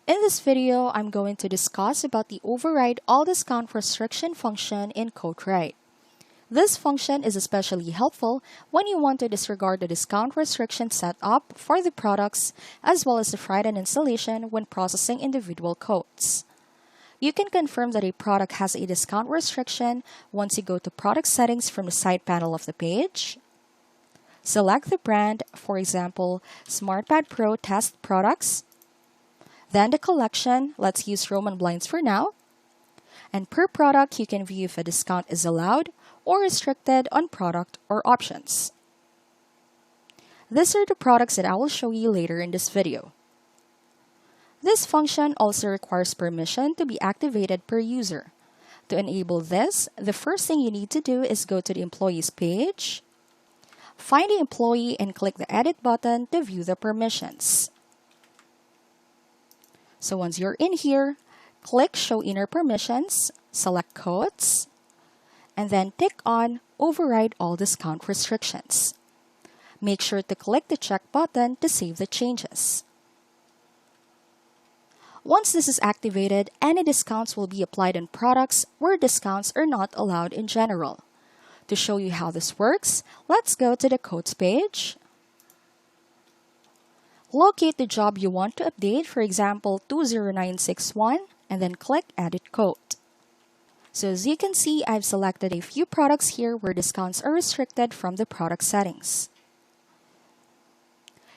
In this video, I'm going to discuss about the override all discount restriction function in CodeWrite. This function is especially helpful when you want to disregard the discount restriction set up for the products as well as the front-end installation when processing individual codes. You can confirm that a product has a discount restriction once you go to Product Settings from the side panel of the page. Select the brand, for example, SmartPad Pro Test Products. Then the collection, let's use Roman blinds for now. And per product, you can view if a discount is allowed or restricted on product or options. These are the products that I will show you later in this video. This function also requires permission to be activated per user. To enable this, the first thing you need to do is go to the Employees page, find the employee and click the Edit button to view the permissions. So once you're in here, click Show Inner Permissions, select Codes, and then tick on Override All Discount Restrictions. Make sure to click the check button to save the changes. Once this is activated, any discounts will be applied on products where discounts are not allowed in general. To show you how this works, let's go to the Codes page. Locate the job you want to update, for example, 20961, and then click Edit Code. So as you can see, I've selected a few products here where discounts are restricted from the product settings.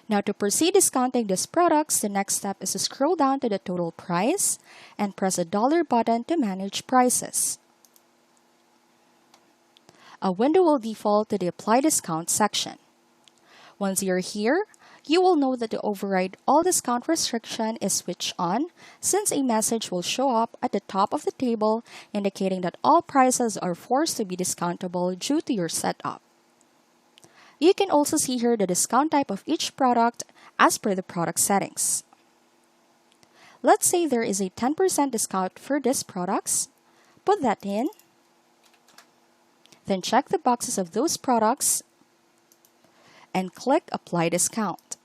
Now to proceed discounting these products, the next step is to scroll down to the total price and press the dollar button to manage prices. A window will default to the Apply Discount section. Once you're here, you will know that the Override All Discount restriction is switched on since a message will show up at the top of the table indicating that all prices are forced to be discountable due to your setup. You can also see here the discount type of each product as per the product settings. Let's say there is a 10% discount for these products. Put that in. Then check the boxes of those products and click Apply Discount.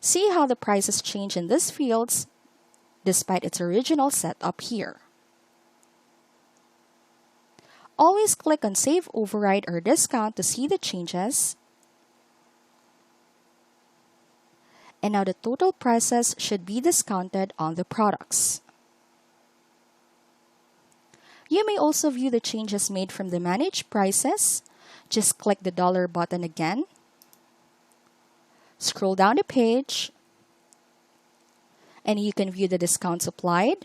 See how the prices change in these fields despite its original setup here. Always click on Save Override or Discount to see the changes. And now the total prices should be discounted on the products. You may also view the changes made from the Manage Prices. Just click the dollar button again. Scroll down the page, and you can view the discounts applied,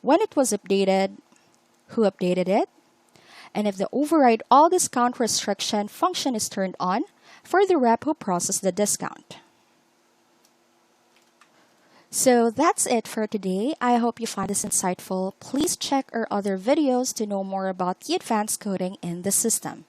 when it was updated, who updated it, and if the Override All Discount Restriction function is turned on for the rep who processed the discount. So that's it for today. I hope you find this insightful. Please check our other videos to know more about the advanced coding in the system.